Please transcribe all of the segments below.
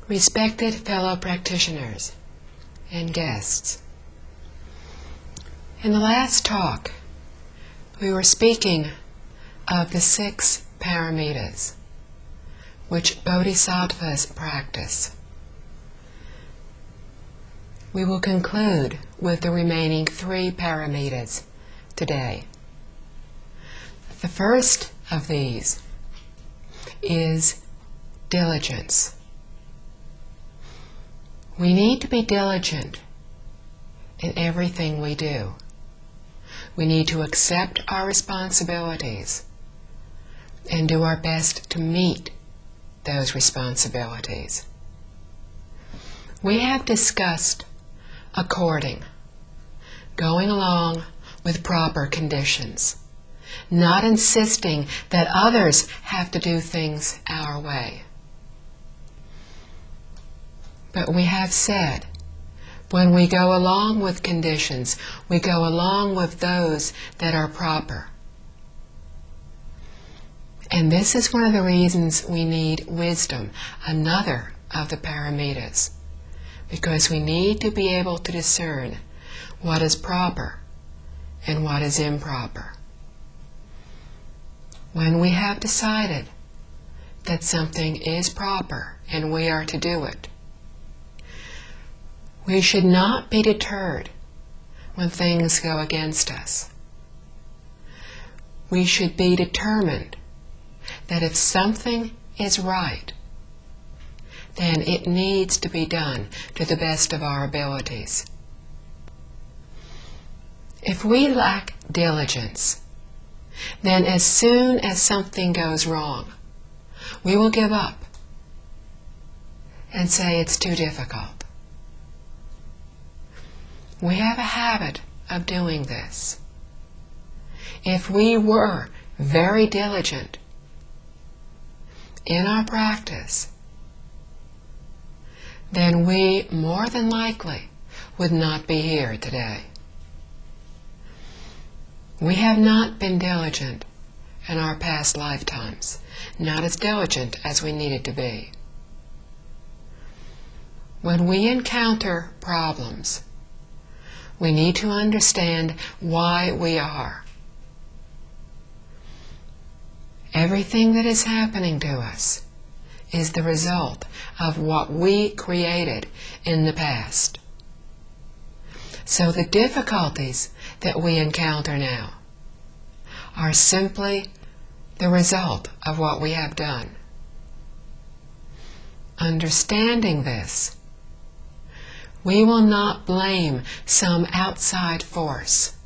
Respected fellow practitioners and guests, in the last talk we were speaking of the 6 paramitas which Bodhisattvas practice. We will conclude with the remaining 3 paramitas today. The first of these is diligence. We need to be diligent in everything we do. We need to accept our responsibilities and do our best to meet those responsibilities. We have discussed according, going along with proper conditions, not insisting that others have to do things our way. But we have said, when we go along with conditions, we go along with those that are proper. And this is one of the reasons we need wisdom, another of the paramitas, because we need to be able to discern what is proper and what is improper. When we have decided that something is proper and we are to do it, we should not be deterred when things go against us. We should be determined that if something is right, then it needs to be done to the best of our abilities. If we lack diligence, then as soon as something goes wrong, we will give up and say it's too difficult. We have a habit of doing this. If we were very diligent in our practice, then we more than likely would not be here today. We have not been diligent in our past lifetimes, not as diligent as we needed to be. When we encounter problems, we need to understand why we are. Everything that is happening to us is the result of what we created in the past. So the difficulties that we encounter now are simply the result of what we have done. Understanding this, we will not blame some outside force,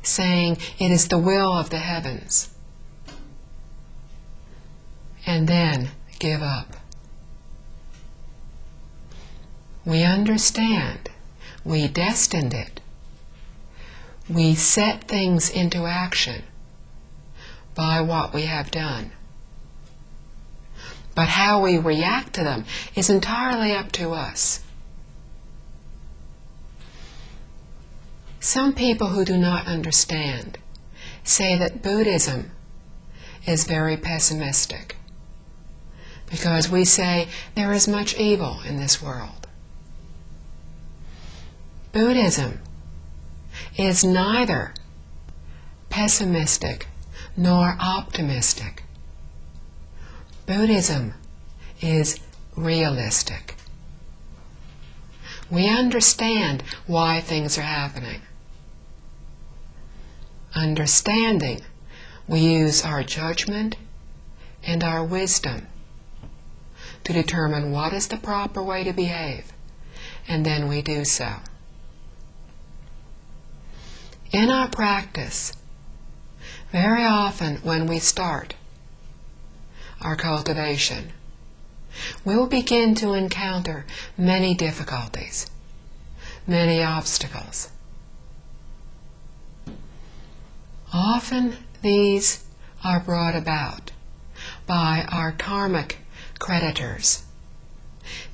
saying it is the will of the heavens, and then give up. We understand we destined it. We set things into action by what we have done. But how we react to them is entirely up to us. Some people who do not understand say that Buddhism is very pessimistic, because we say there is much evil in this world. Buddhism is neither pessimistic nor optimistic. Buddhism is realistic. We understand why things are happening. Understanding, we use our judgment and our wisdom to determine what is the proper way to behave, and then we do so. In our practice, very often when we start our cultivation, we will begin to encounter many difficulties, many obstacles. Often these are brought about by our karmic creditors.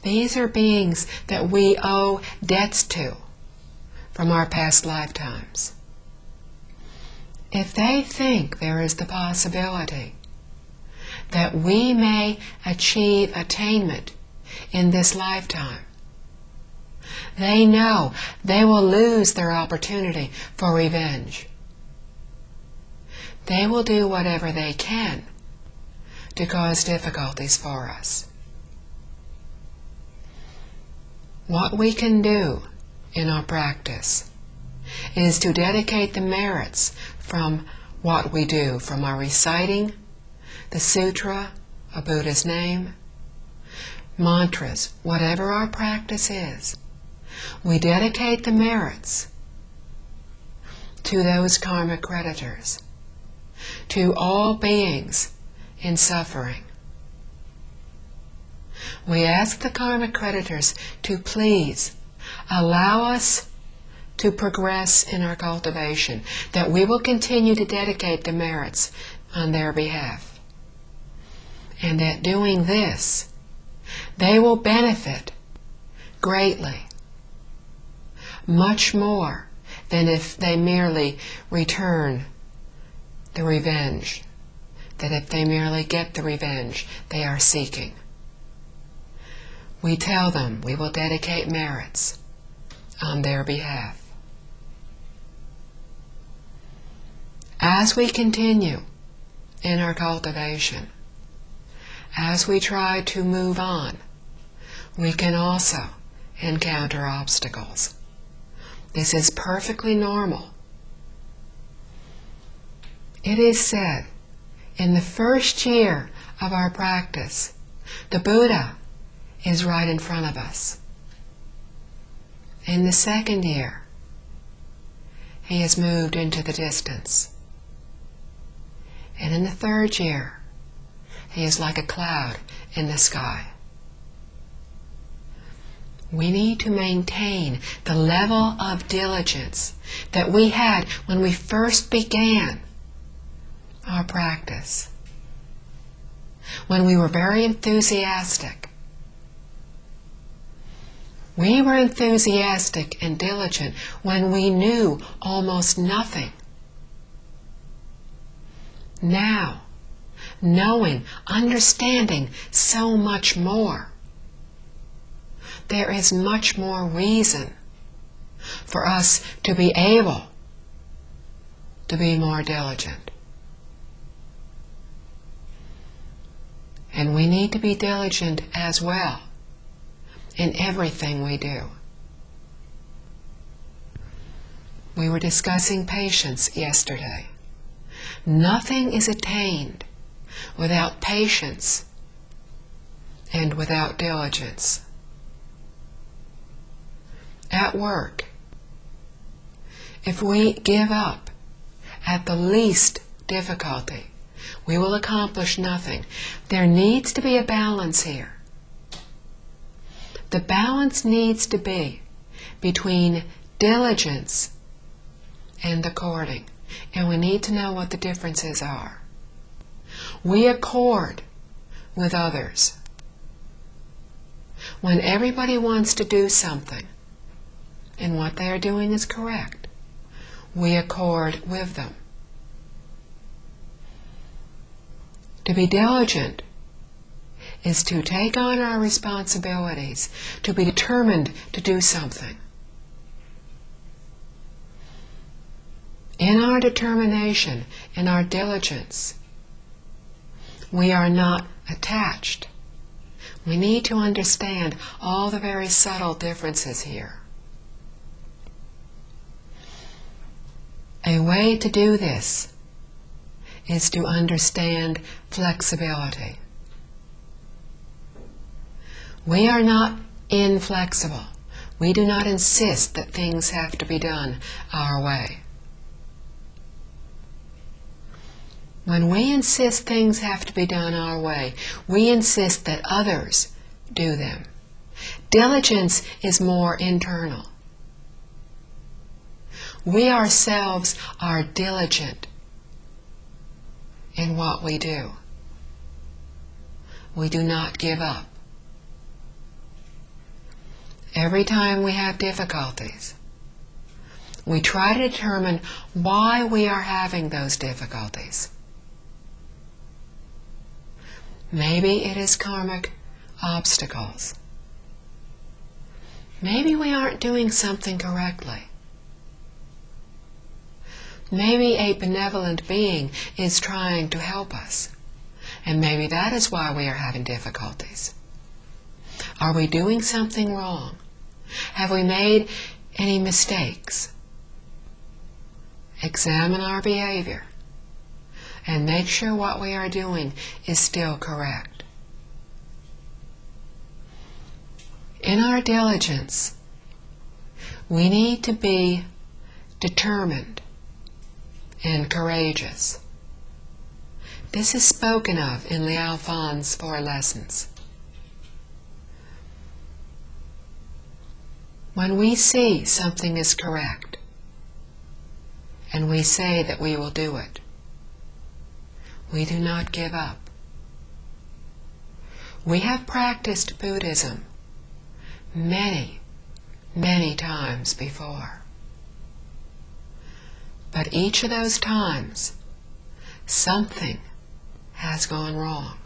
These are beings that we owe debts to from our past lifetimes. If they think there is the possibility that we may achieve attainment in this lifetime. They know they will lose their opportunity for revenge. They will do whatever they can to cause difficulties for us. What we can do in our practice is to dedicate the merits from what we do, from our reciting the sutra, a Buddha's name, mantras, whatever our practice is. We dedicate the merits to those karmic creditors, to all beings in suffering. We ask the karmic creditors to please allow us to progress in our cultivation, that we will continue to dedicate the merits on their behalf, and that doing this, they will benefit greatly, much more than if they merely return the revenge, that if they merely get the revenge they are seeking. We tell them we will dedicate merits on their behalf. As we continue in our cultivation, as we try to move on, we can also encounter obstacles. This is perfectly normal. It is said, in the first year of our practice, the Buddha is right in front of us. In the second year, he has moved into the distance. And in the third year, he is like a cloud in the sky. We need to maintain the level of diligence that we had when we first began our practice, when we were very enthusiastic. We were enthusiastic and diligent when we knew almost nothing. Now, knowing, understanding so much more, there is much more reason for us to be able to be more diligent. And we need to be diligent as well in everything we do. We were discussing patience yesterday. Nothing is attained without patience and without diligence. At work, if we give up at the least difficulty, we will accomplish nothing. There needs to be a balance here. The balance needs to be between diligence and according, and we need to know what the differences are. We accord with others when everybody wants to do something and what they are doing is correct. We accord with them. To be diligent is to take on our responsibilities, to be determined to do something. In our determination, in our diligence, we are not attached. We need to understand all the very subtle differences here. A way to do this is to understand flexibility. We are not inflexible. We do not insist that things have to be done our way. When we insist things have to be done our way, we insist that others do them. Diligence is more internal. We ourselves are diligent in what we do. We do not give up. Every time we have difficulties, we try to determine why we are having those difficulties. Maybe it is karmic obstacles. Maybe we aren't doing something correctly. Maybe a benevolent being is trying to help us, and maybe that is why we are having difficulties. Are we doing something wrong? Have we made any mistakes? Examine our behavior and make sure what we are doing is still correct. In our diligence, we need to be determined and courageous. This is spoken of in Liao Fan's 4 lessons. When we see something is correct, and we say that we will do it, we do not give up. We have practiced Buddhism many, many times before. But each of those times, something has gone wrong.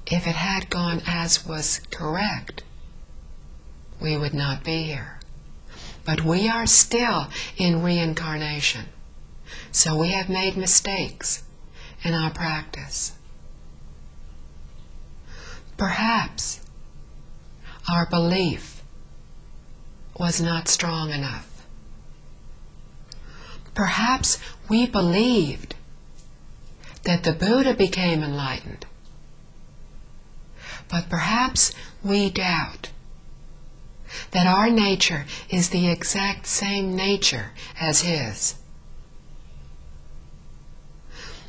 If it had gone as was correct, we would not be here. But we are still in reincarnation, so we have made mistakes in our practice. Perhaps our belief was not strong enough. Perhaps we believed that the Buddha became enlightened, but perhaps we doubt that our nature is the exact same nature as his.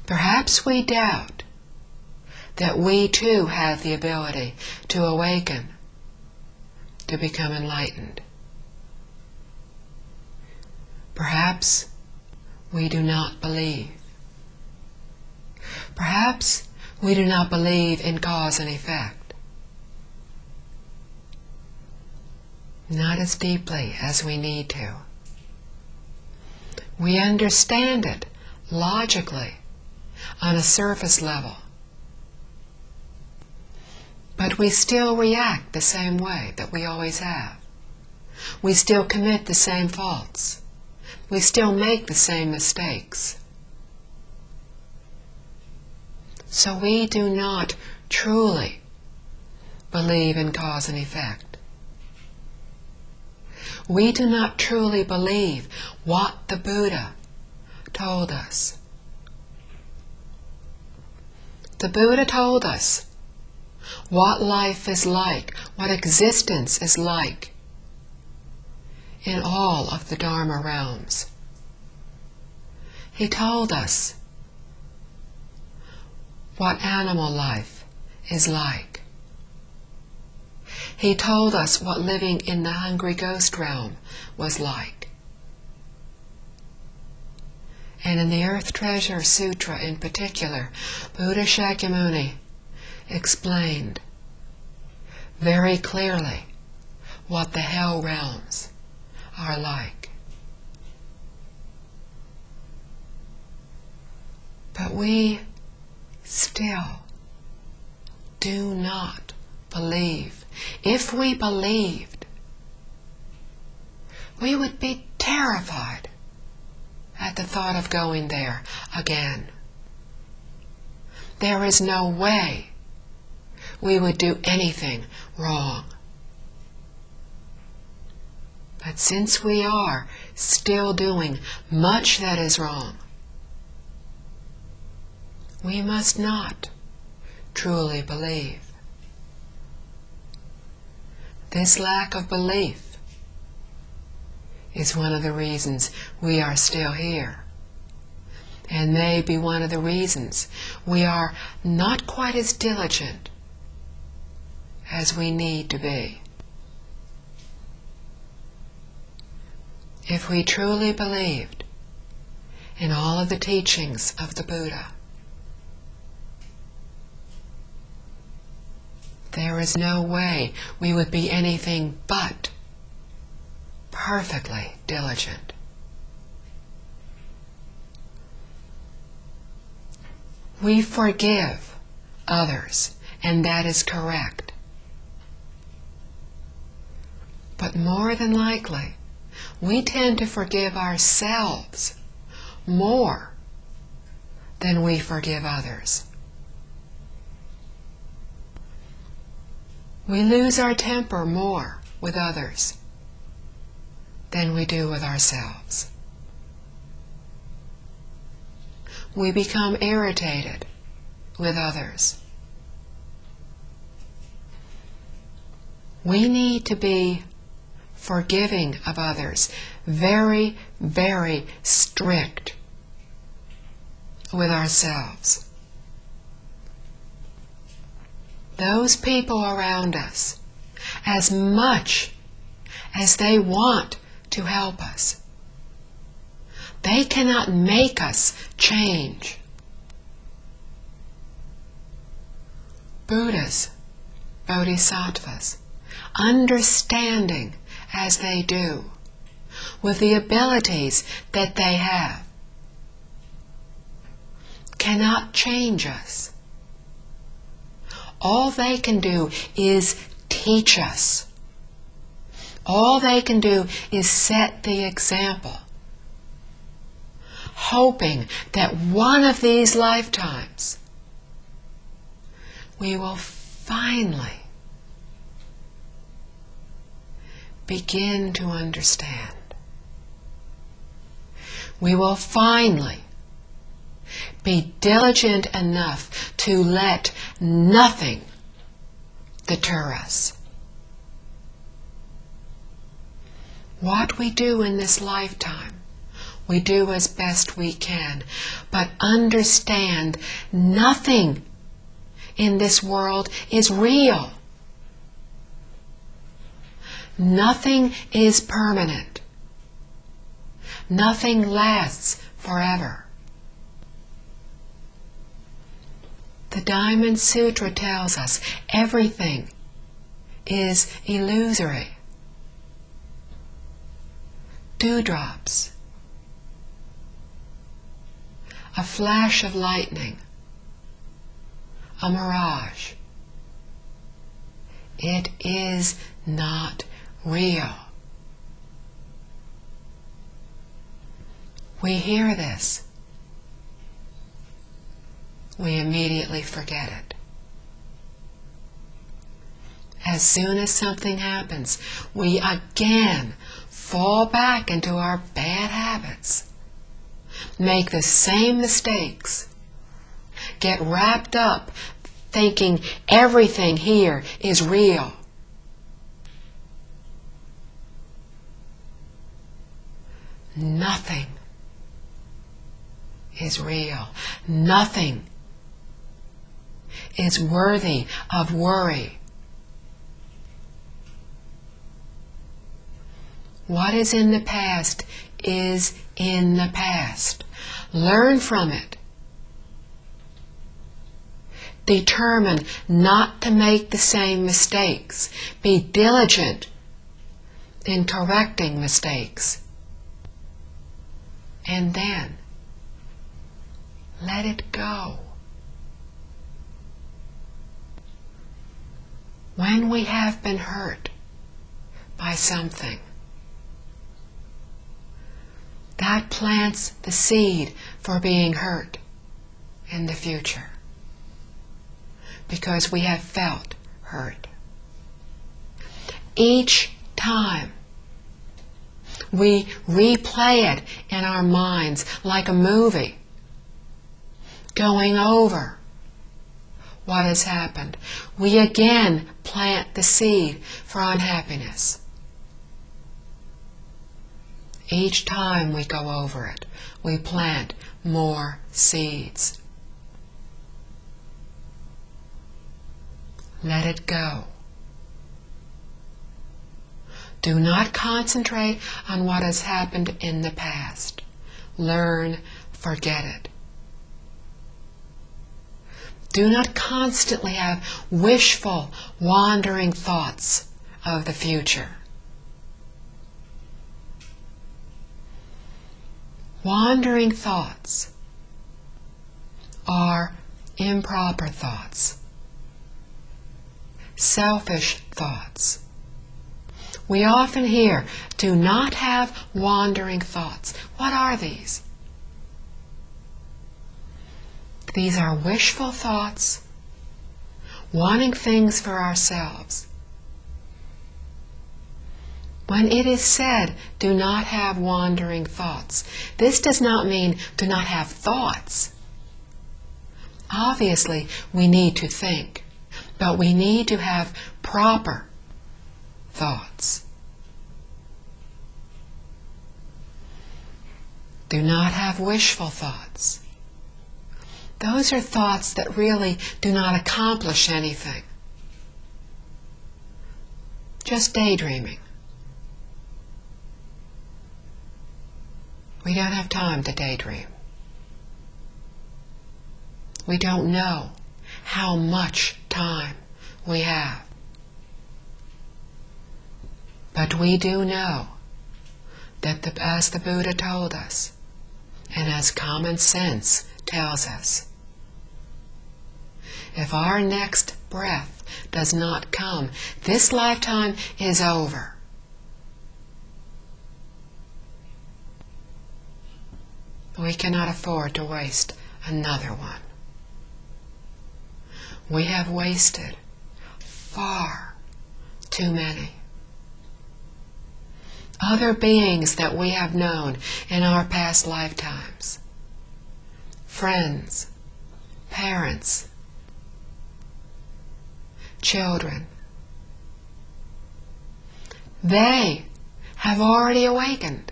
Perhaps we doubt that we too have the ability to awaken, to become enlightened. Perhaps we do not believe. Perhaps we do not believe in cause and effect. Not as deeply as we need to. We understand it logically on a surface level, but we still react the same way that we always have. We still commit the same faults. We still make the same mistakes. So we do not truly believe in cause and effect. We do not truly believe what the Buddha told us. The Buddha told us what life is like, what existence is like in all of the Dharma realms. He told us what animal life is like. He told us what living in the hungry ghost realm was like. And in the Earth Treasure Sutra in particular, Buddha Shakyamuni explained very clearly what the hell realms are like. But we still do not believe. If we believed, we would be terrified at the thought of going there again. There is no way we would do anything wrong. But since we are still doing much that is wrong, we must not truly believe. This lack of belief is one of the reasons we are still here, and may be one of the reasons we are not quite as diligent as we need to be. If we truly believed in all of the teachings of the Buddha, there is no way we would be anything but perfectly diligent. We forgive others and that is correct. But more than likely, we tend to forgive ourselves more than we forgive others. We lose our temper more with others than we do with ourselves. We become irritated with others. We need to be forgiving of others, very, very strict with ourselves. Those people around us, as much as they want to help us, they cannot make us change. Buddhas, Bodhisattvas, understanding as they do, with the abilities that they have, cannot change us. All they can do is teach us. All they can do is set the example, hoping that one of these lifetimes we will finally begin to understand. We will finally be diligent enough to let nothing deter us. What we do in this lifetime, we do as best we can, but understand nothing in this world is real. Nothing is permanent. Nothing lasts forever. The Diamond Sutra tells us everything is illusory. Dewdrops, a flash of lightning, a mirage. It is not real. We hear this. We immediately forget it. As soon as something happens, we again fall back into our bad habits, make the same mistakes, get wrapped up thinking everything here is real. Nothing is real. Nothing is worthy of worry. What is in the past is in the past. Learn from it. Determine not to make the same mistakes. Be diligent in correcting mistakes. And then let it go. When we have been hurt by something, that plants the seed for being hurt in the future, because we have felt hurt. Each time we replay it in our minds like a movie, going over what has happened, we again plant the seed for unhappiness. Each time we go over it, we plant more seeds. Let it go. Do not concentrate on what has happened in the past. Learn, forget it. Do not constantly have wishful, wandering thoughts of the future. Wandering thoughts are improper thoughts. selfish thoughts. We often hear, do not have wandering thoughts. What are these? These are wishful thoughts, wanting things for ourselves. When it is said, do not have wandering thoughts, this does not mean do not have thoughts. Obviously, we need to think, but we need to have proper thoughts. Do not have wishful thoughts. Those are thoughts that really do not accomplish anything. Just daydreaming. We don't have time to daydream. We don't know how much time we have. But we do know that as the Buddha told us, and as common sense tells us, if our next breath does not come, this lifetime is over. We cannot afford to waste another one. We have wasted far too many. Other beings that we have known in our past lifetimes, friends, parents, children, they have already awakened.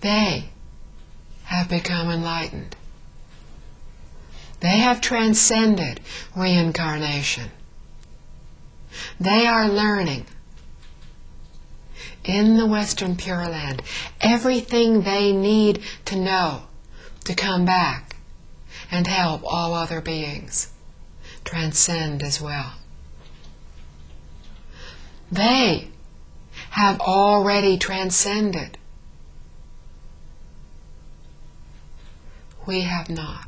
They have become enlightened. They have transcended reincarnation. They are learning in the Western Pure Land everything they need to know to come back and help all other beings transcend as well. They have already transcended. We have not.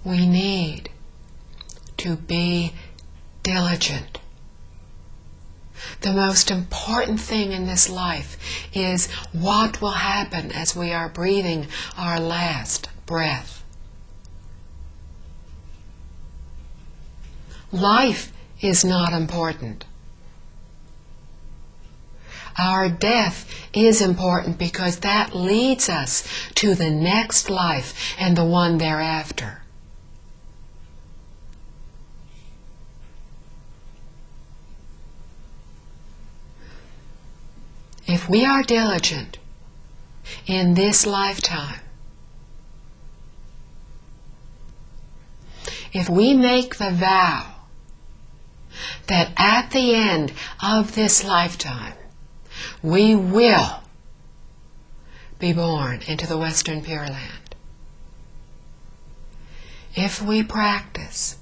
We need to be diligent. The most important thing in this life is what will happen as we are breathing our last breath. Life is not important. Our death is important because that leads us to the next life and the one thereafter. If we are diligent in this lifetime, if we make the vow that at the end of this lifetime we will be born into the Western Pure Land, if we practice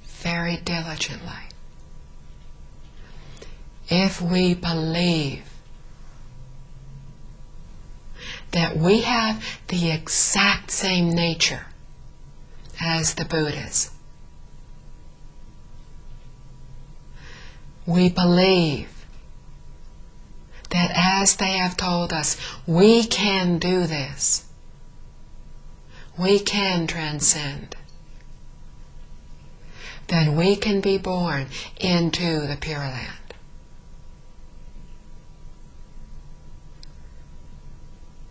very diligently, if we believe that we have the exact same nature as the Buddhas, we believe that as they have told us, we can do this, we can transcend, then we can be born into the Pure Land.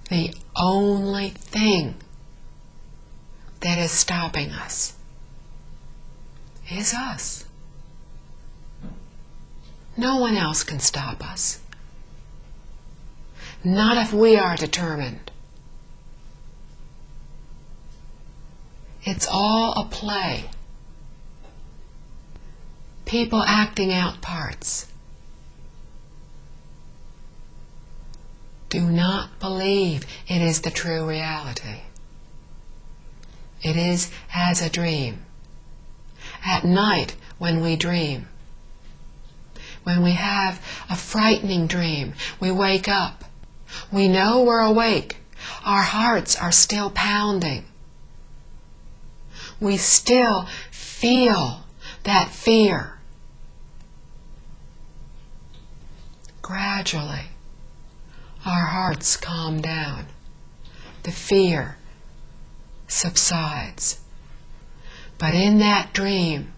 The only thing that is stopping us is us. No one else can stop us. Not if we are determined. It's all a play. People acting out parts. Do not believe it is the true reality. It is as a dream. At night, when we dream, when we have a frightening dream, we wake up. We know we're awake, Our hearts are still pounding. We still feel that fear. Gradually, our hearts calm down. The fear subsides. But in that dream,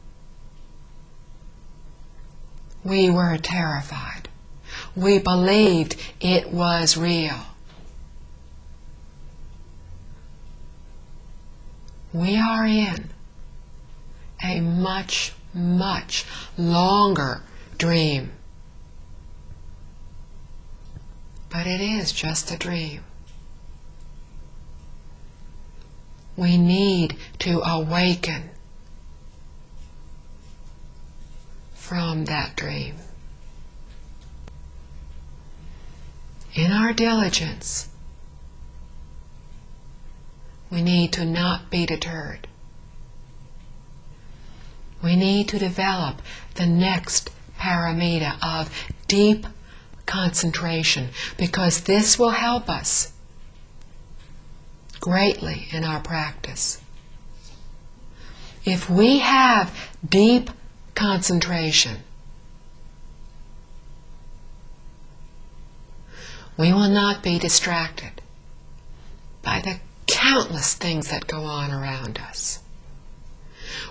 we were terrified. We believed it was real. We are in a much, much longer dream. But it is just a dream. We need to awaken from that dream. In our diligence, we need to not be deterred. We need to develop the next paramita of deep concentration, because this will help us greatly in our practice. If we have deep concentration, we will not be distracted by the countless things that go on around us.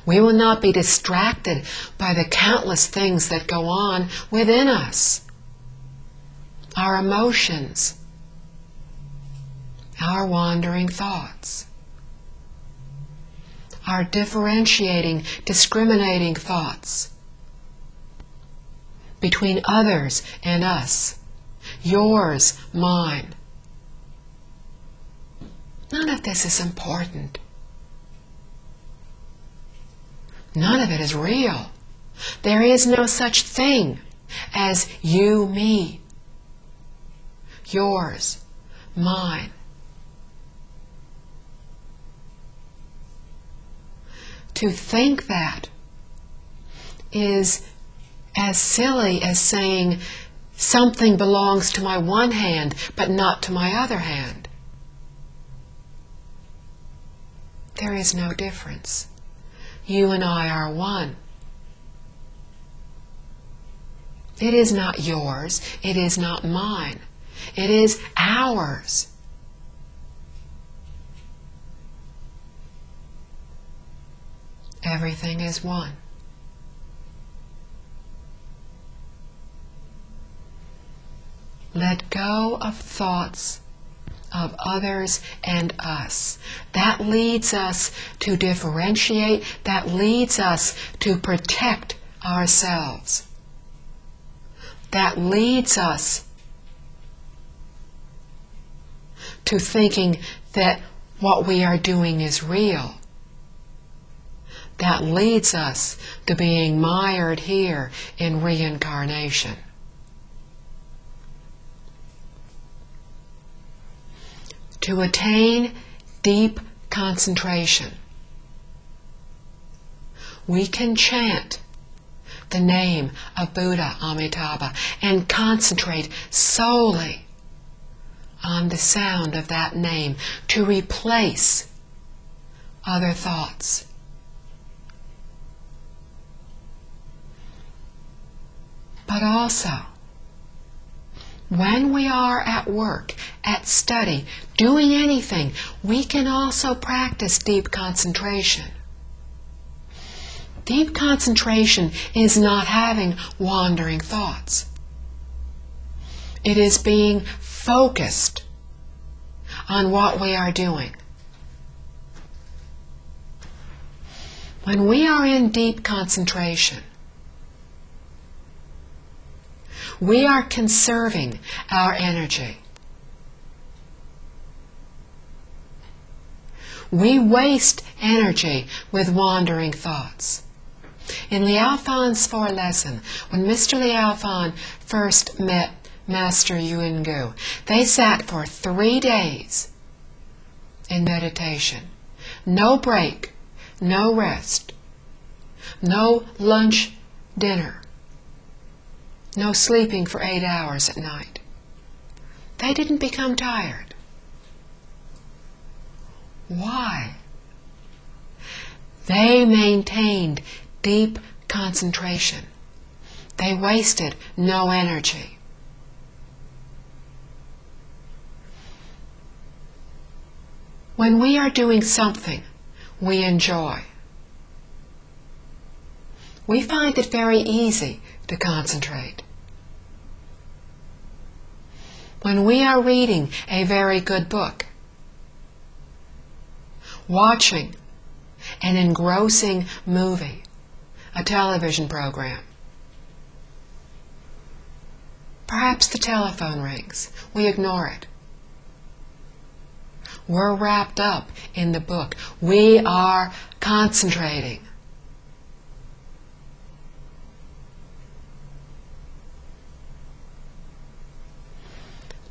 We will not be distracted by the countless things that go on within us. Our emotions, our wandering thoughts, our differentiating, discriminating thoughts between others and us, yours, mine. None of this is important. None of it is real. There is no such thing as you, me, yours, mine. To think that is as silly as saying something belongs to my one hand but not to my other hand. There is no difference. You and I are one. It is not yours. It is not mine. It is ours. Everything is one. Let go of thoughts of others and us. That leads us to differentiate. That leads us to protect ourselves. That leads us to thinking that what we are doing is real. That leads us to being mired here in reincarnation. To attain deep concentration, we can chant the name of Buddha Amitabha and concentrate solely on the sound of that name to replace other thoughts. But also, when we are at work, at study, doing anything, we can also practice deep concentration. Deep concentration is not having wandering thoughts. It is being focused on what we are doing. When we are in deep concentration, we are conserving our energy. We waste energy with wandering thoughts. In Liao Fan's 4 lesson, when Mr. Liao Fan first met Master Yuan Gu, they sat for 3 days in meditation. No break, no rest, no lunch, dinner. No sleeping for 8 hours at night. They didn't become tired. Why? They maintained deep concentration. They wasted no energy. When we are doing something we enjoy, we find it very easy to concentrate. When we are reading a very good book, watching an engrossing movie, a television program, perhaps the telephone rings, we ignore it. We're wrapped up in the book. We are concentrating.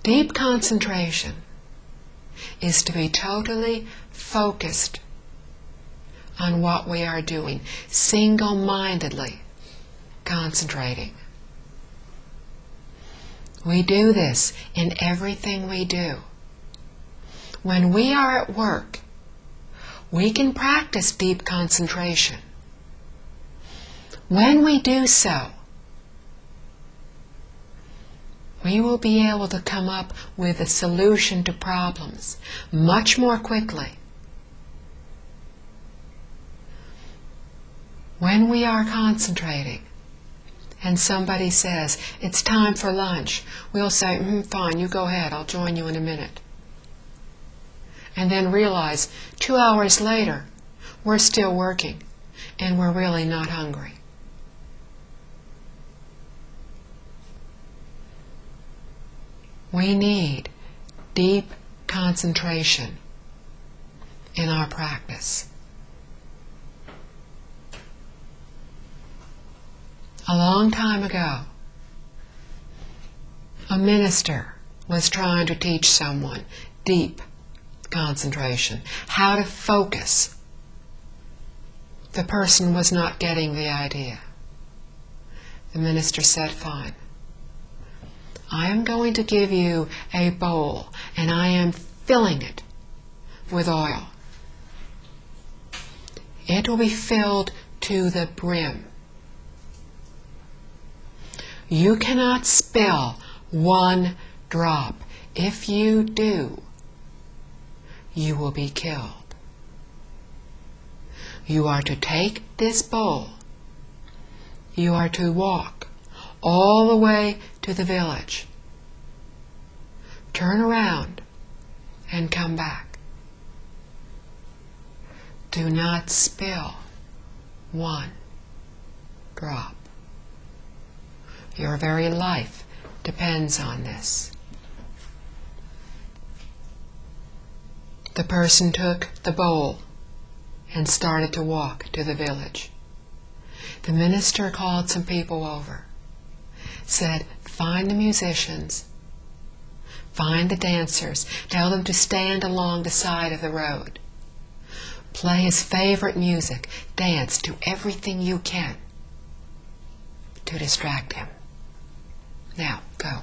Deep concentration is to be totally focused on what we are doing, single-mindedly concentrating. We do this in everything we do. When we are at work, we can practice deep concentration. When we do so, we will be able to come up with a solution to problems much more quickly. When we are concentrating and somebody says, "It's time for lunch," we'll say, "Fine, you go ahead, I'll join you in a minute." And then realize 2 hours later, we're still working and we're really not hungry. We need deep concentration in our practice. A long time ago, a minister was trying to teach someone deep concentration, how to focus. The person was not getting the idea. The minister said, "Fine. I am going to give you a bowl, and I am filling it with oil. It will be filled to the brim. You cannot spill one drop. If you do, you will be killed. You are to take this bowl. You are to walk all the way to the village. Turn around and come back. Do not spill one drop. Your very life depends on this." The person took the bowl and started to walk to the village. The minister called some people over, said, "Find the musicians, find the dancers, tell them to stand along the side of the road. Play his favorite music, dance to everything you can to distract him. Now, go."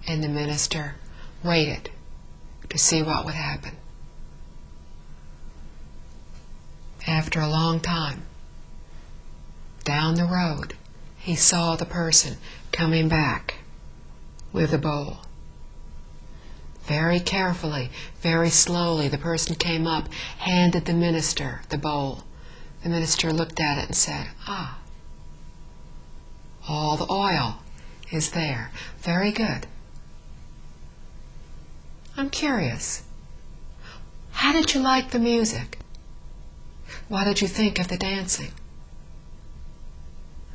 And the minister waited to see what would happen. After a long time, down the road, he saw the person coming back with a bowl. Very carefully, very slowly, the person came up, handed the minister the bowl. The minister looked at it and said, "Ah, all the oil is there. Very good. I'm curious. How did you like the music? What did you think of the dancing?"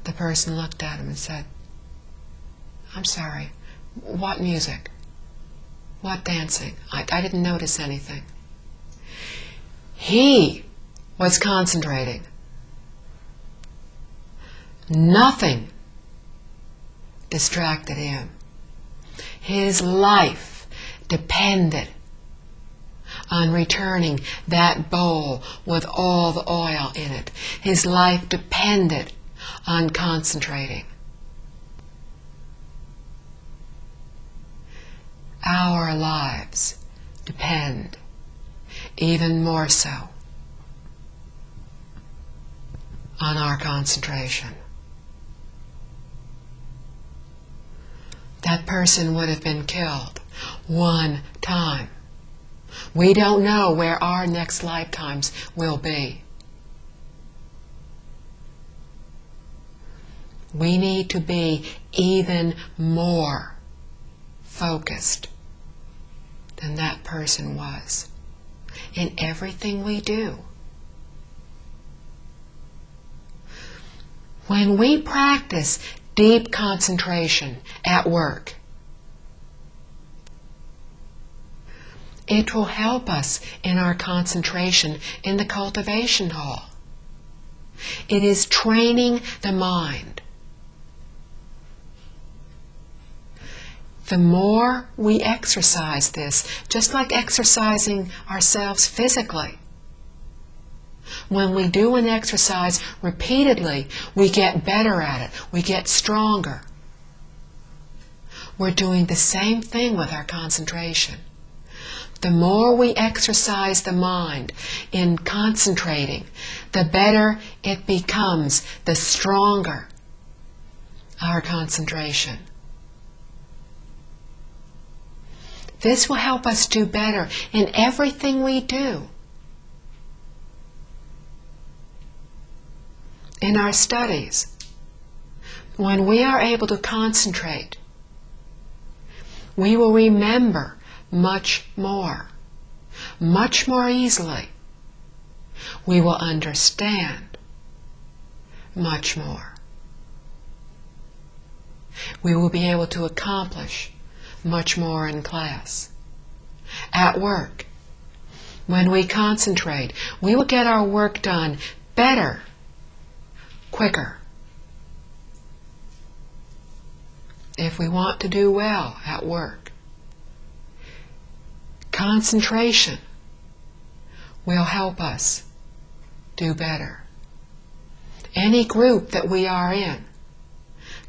The person looked at him and said, "I'm sorry, what music? What dancing? I didn't notice anything." He was concentrating. Nothing distracted him. His life depended on returning that bowl with all the oil in it. His life depended on concentrating. Our lives depend even more so on our concentration. That person would have been killed one time. We don't know where our next lifetimes will be. We need to be even more focused than that person was in everything we do. When we practice deep concentration at work, it will help us in our concentration in the cultivation hall. It is training the mind. The more we exercise this, just like exercising ourselves physically, when we do an exercise repeatedly, we get better at it, we get stronger. We're doing the same thing with our concentration. The more we exercise the mind in concentrating, the better it becomes, the stronger our concentration. This will help us do better in everything we do. In our studies, when we are able to concentrate, we will remember much more easily. We will understand much more. We will be able to accomplish much more in class. At work, when we concentrate, we will get our work done better, quicker. If we want to do well at work, concentration will help us do better. Any group that we are in,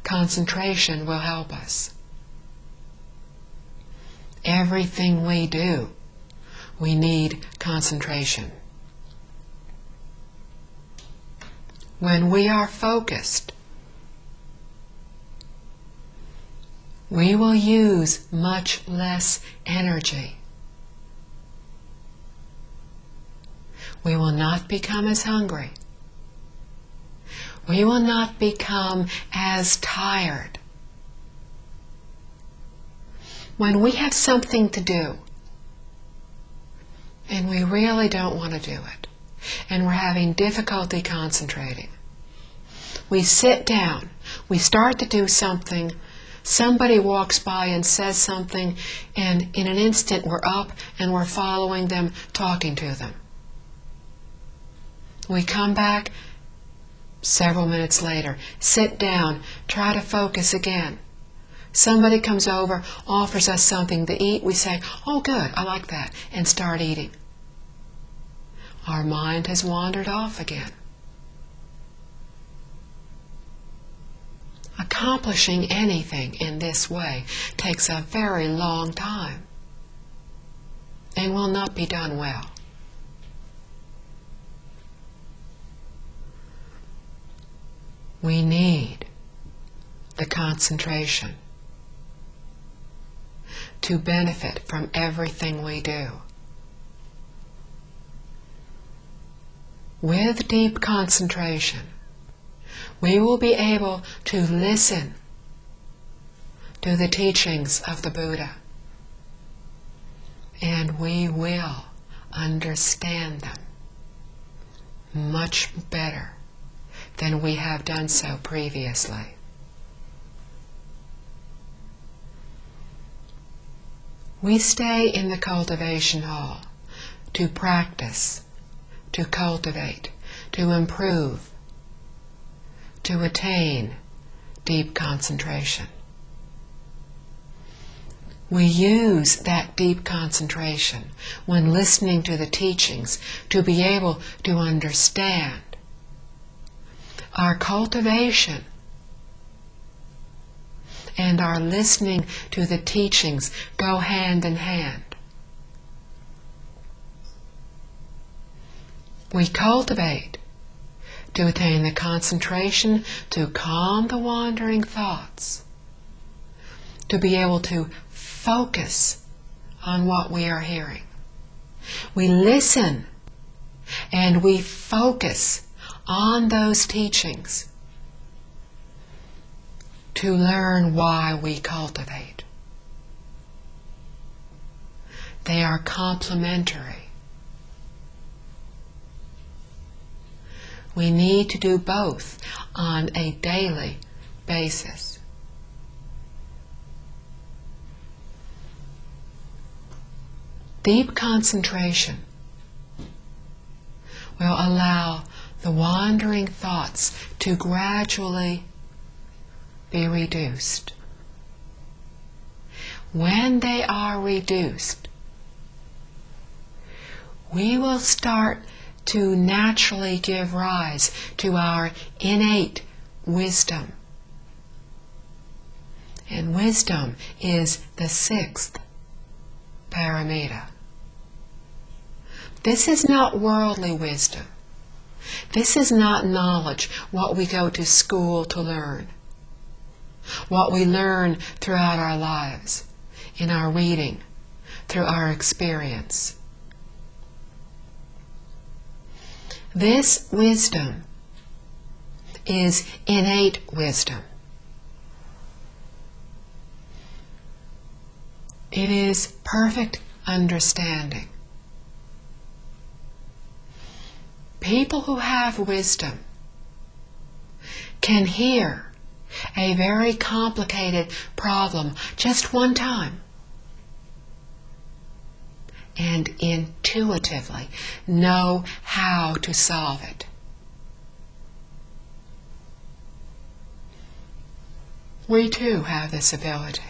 concentration will help us. Everything we do, we need concentration. When we are focused, we will use much less energy. We will not become as hungry. We will not become as tired. When we have something to do, and we really don't want to do it, and we're having difficulty concentrating, we sit down, we start to do something, somebody walks by and says something, and in an instant we're up and we're following them, talking to them. We come back several minutes later, sit down, try to focus again. Somebody comes over, offers us something to eat, we say, "Oh good, I like that," and start eating. Our mind has wandered off again. Accomplishing anything in this way takes a very long time and will not be done well. We need the concentration to benefit from everything we do. With deep concentration, we will be able to listen to the teachings of the Buddha, and we will understand them much better than we have done so previously. We stay in the cultivation hall to practice, to cultivate, to improve, to attain deep concentration. We use that deep concentration when listening to the teachings to be able to understand. Our cultivation and our listening to the teachings go hand in hand. We cultivate to attain the concentration to calm the wandering thoughts, to be able to focus on what we are hearing. We listen and we focus on those teachings to learn why we cultivate. They are complementary. We need to do both on a daily basis. Deep concentration will allow the wandering thoughts to gradually be reduced. When they are reduced, we will start to naturally give rise to our innate wisdom. And wisdom is the sixth paramita. This is not worldly wisdom. This is not knowledge, what we go to school to learn, what we learn throughout our lives, in our reading, through our experience. This wisdom is innate wisdom. It is perfect understanding. People who have wisdom can hear a very complicated problem just one time and intuitively know how to solve it. We too have this ability.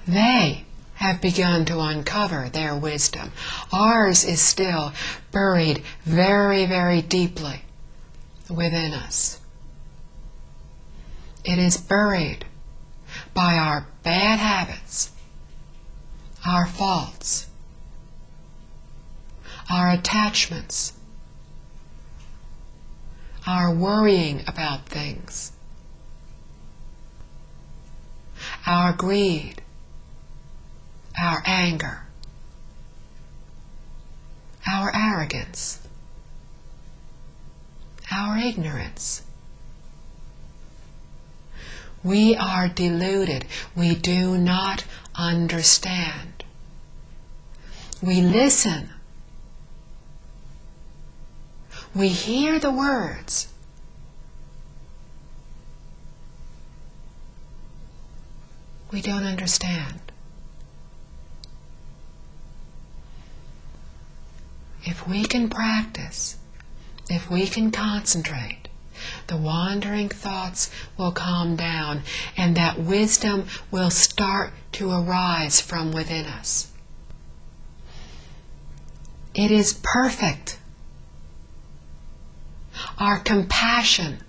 They have begun to uncover their wisdom. Ours is still buried very, very deeply within us. It is buried by our bad habits, our faults, our attachments, our worrying about things, our greed, our anger, our arrogance, our ignorance. We are deluded. We do not understand. We listen. We hear the words. We don't understand. If we can practice, if we can concentrate, the wandering thoughts will calm down and that wisdom will start to arise from within us. It is perfect. Our compassion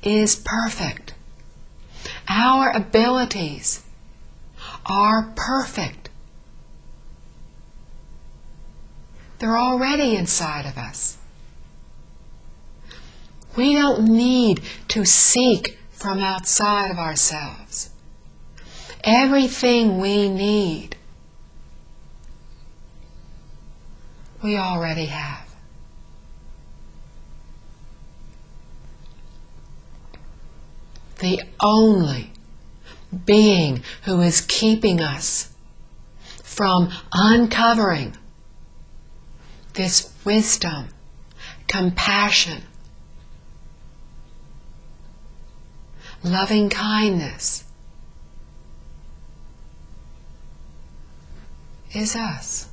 is perfect. Our abilities are perfect. They're already inside of us. We don't need to seek from outside of ourselves. Everything we need, we already have. The only being who is keeping us from uncovering this wisdom, compassion, loving kindness is us.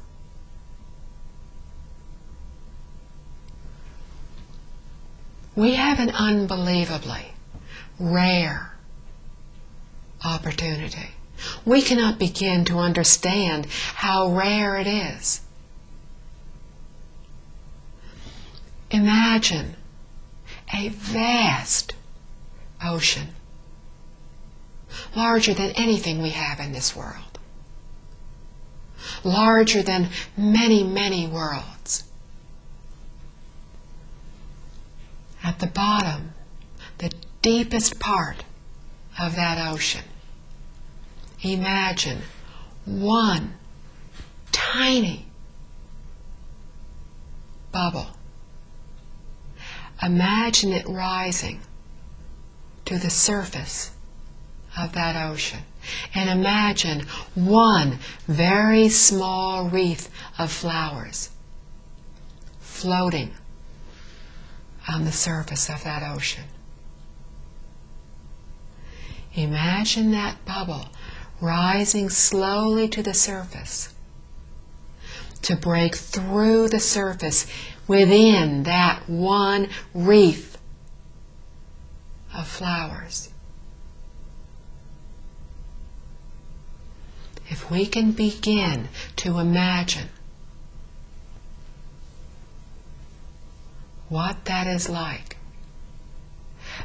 We have an unbelievably rare opportunity. We cannot begin to understand how rare it is. Imagine a vast ocean, larger than anything we have in this world. larger than many, many worlds. At the bottom, the deepest part of that ocean, imagine one tiny bubble. Imagine it rising to the surface of that ocean. And imagine one very small wreath of flowers floating on the surface of that ocean. Imagine that bubble rising slowly to the surface, to break through the surface within that one wreath of flowers. If we can begin to imagine what that is like,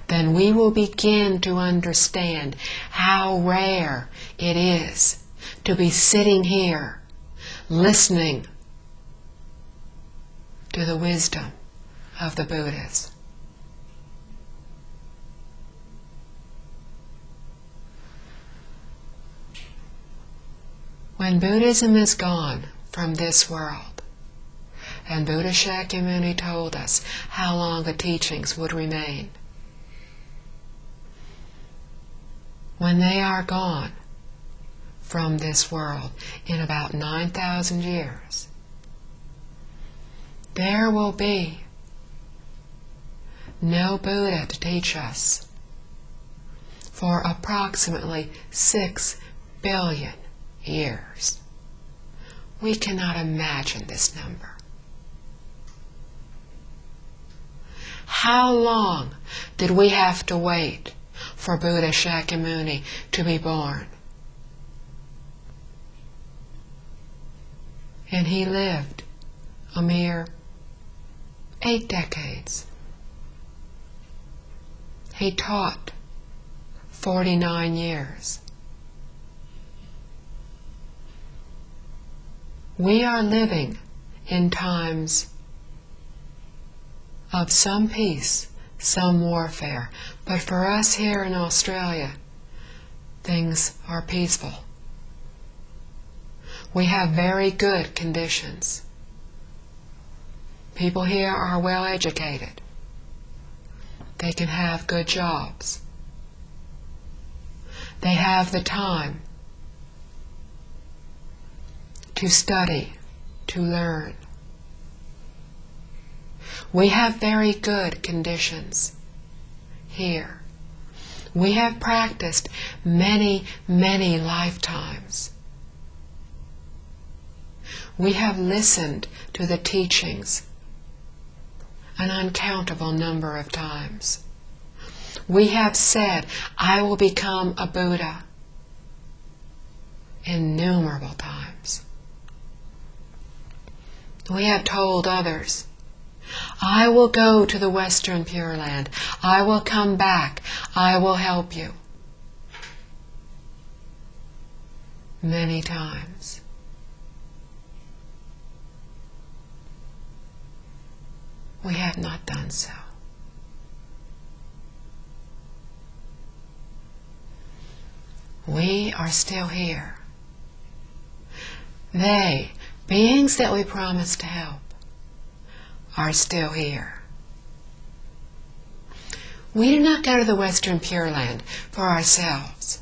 then we will begin to understand how rare it is to be sitting here listening to the wisdom of the Buddhas. When Buddhism is gone from this world, and Buddha Shakyamuni told us how long the teachings would remain, when they are gone from this world in about 9,000 years, there will be no Buddha to teach us for approximately 6 billion years. We cannot imagine this number. How long did we have to wait for Buddha Shakyamuni to be born? And he lived a mere 8 decades. He taught 49 years. We are living in times of some peace, some warfare, but for us here in Australia, things are peaceful. We have very good conditions. People here are well educated. They can have good jobs. They have the time to study, to learn. We have very good conditions here. We have practiced many, many lifetimes. We have listened to the teachings an uncountable number of times. We have said, I will become a Buddha, innumerable times. We have told others, I will go to the Western Pure Land. I will come back. I will help you. Many times. We have not done so. We are still here. They, beings that we promised to help, are still here. We do not go to the Western Pure Land for ourselves.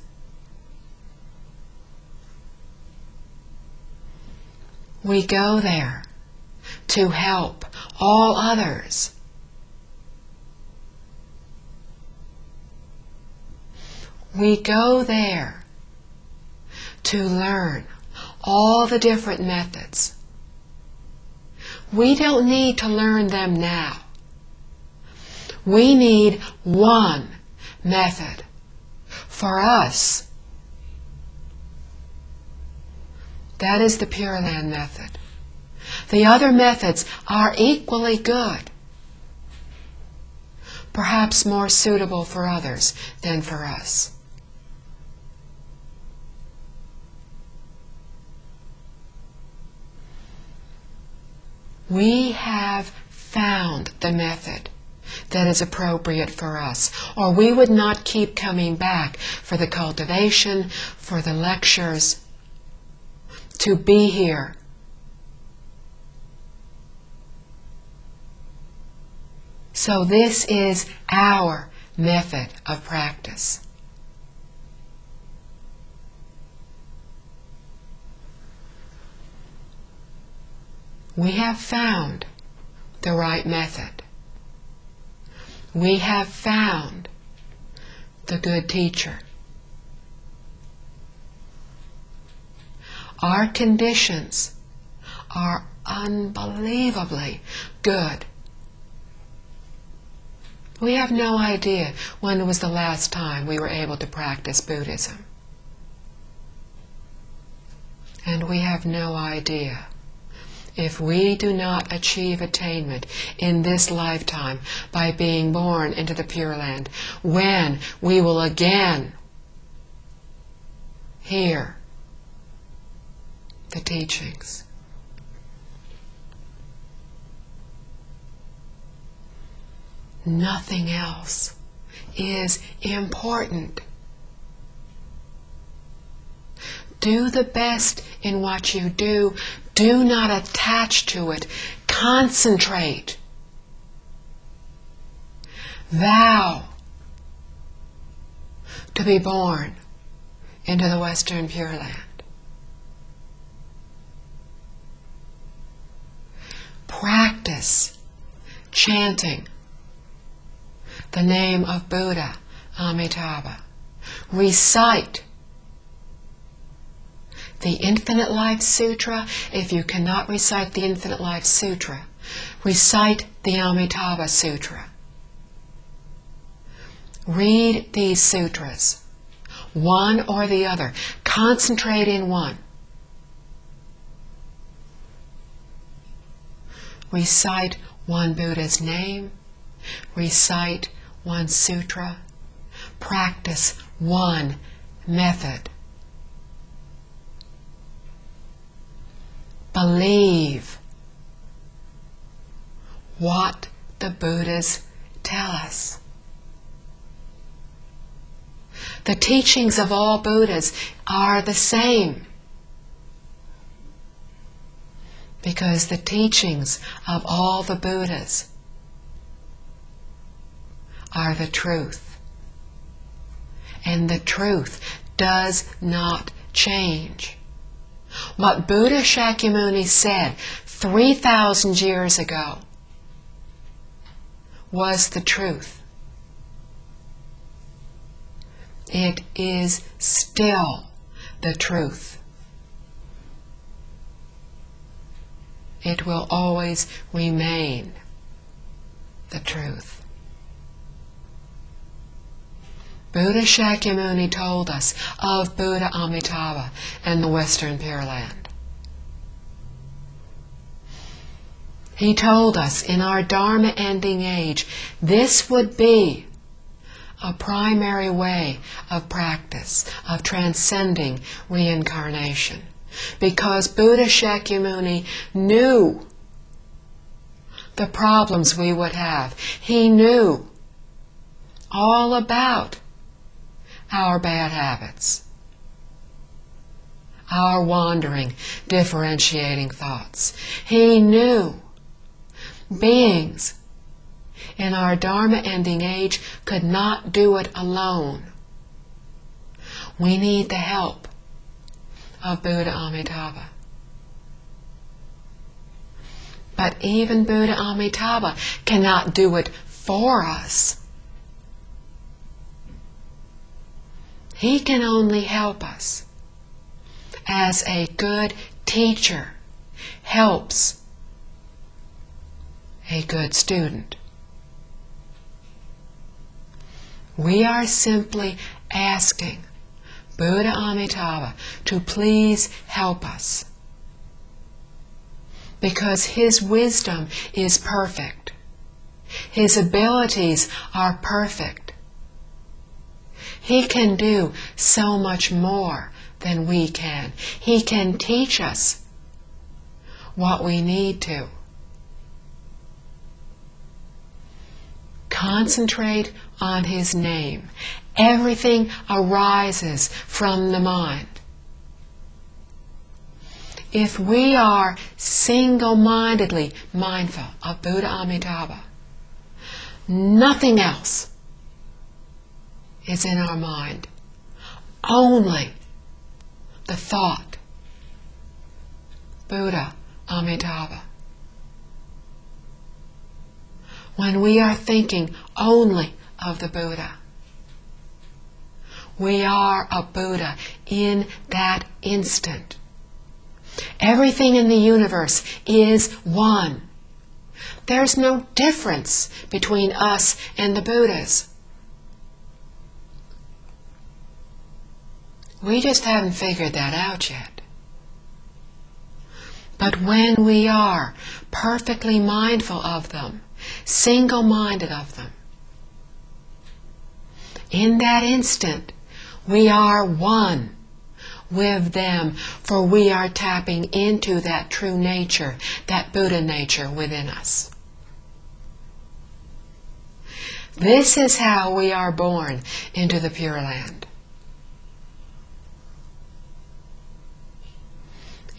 We go there to help all others. We go there to learn all the different methods. We don't need to learn them now. We need one method for us. That is the Pure Land method. The other methods are equally good, perhaps more suitable for others than for us. We have found the method that is appropriate for us, or we would not keep coming back for the cultivation, for the lectures, to be here. So this is our method of practice. We have found the right method. We have found the good teacher. Our conditions are unbelievably good. We have no idea when was the last time we were able to practice Buddhism. And we have no idea, if we do not achieve attainment in this lifetime by being born into the Pure Land, when we will again hear the teachings. Nothing else is important. Do the best in what you do. Do not attach to it. Concentrate. Vow to be born into the Western Pure Land. Practice chanting the name of Buddha, Amitabha. Recite the Infinite Life Sutra. If you cannot recite the Infinite Life Sutra, recite the Amitabha Sutra. Read these sutras, one or the other. Concentrate in one. Recite one Buddha's name. Recite one sutra. Practice one method. Believe what the Buddhas tell us. The teachings of all Buddhas are the same, because the teachings of all the Buddhas are the truth. And the truth does not change. What Buddha Shakyamuni said 3,000 years ago was the truth. It is still the truth. It will always remain the truth. Buddha Shakyamuni told us of Buddha Amitabha and the Western Pure Land. He told us in our Dharma ending age, this would be a primary way of practice, of transcending reincarnation. Because Buddha Shakyamuni knew the problems we would have. He knew all about our bad habits, our wandering, differentiating thoughts. He knew beings in our Dharma ending age could not do it alone. We need the help of Buddha Amitabha. But even Buddha Amitabha cannot do it for us. He can only help us as a good teacher helps a good student. We are simply asking Buddha Amitabha to please help us, because his wisdom is perfect. His abilities are perfect. He can do so much more than we can. He can teach us what we need to concentrate on his name. Everything arises from the mind. If we are single-mindedly mindful of Buddha Amitabha, nothing else is in our mind. Only the thought, Buddha Amitabha. When we are thinking only of the Buddha, we are a Buddha in that instant. Everything in the universe is one. There's no difference between us and the Buddhas. We just haven't figured that out yet. But when we are perfectly mindful of them, single-minded of them, in that instant, we are one with them, for we are tapping into that true nature, that Buddha nature within us. This is how we are born into the Pure Land.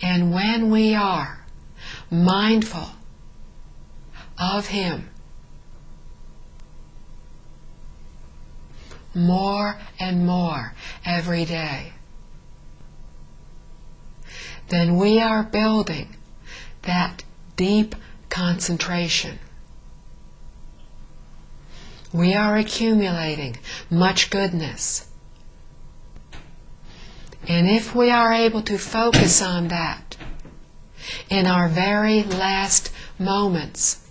And when we are mindful of Him more and more every day, then we are building that deep concentration. We are accumulating much goodness. And if we are able to focus on that in our very last moments,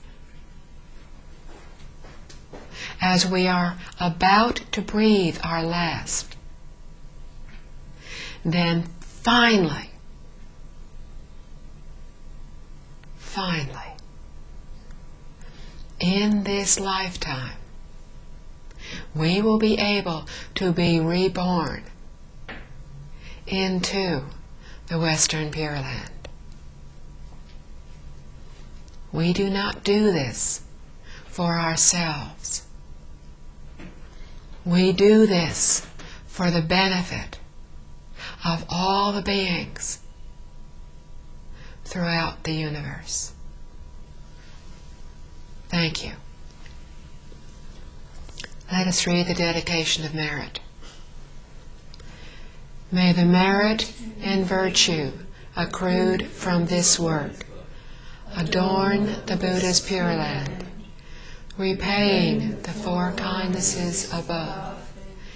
as we are about to breathe our last, then finally, in this lifetime, we will be able to be reborn into the Western Pure Land. We do not do this for ourselves. We do this for the benefit of all the beings throughout the universe. Thank you. Let us read the dedication of merit. May the merit and virtue accrued from this work adorn the Buddha's Pure Land, repaying the four kindnesses above,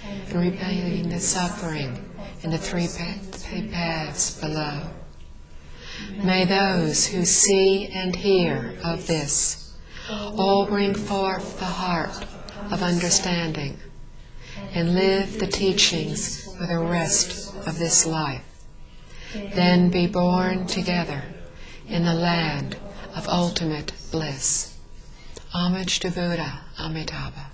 and repaying the suffering in the three paths below. May those who see and hear of this all bring forth the heart of understanding and live the teachings for the rest of this life, then be born together in the land of ultimate bliss. Homage to Buddha Amitabha.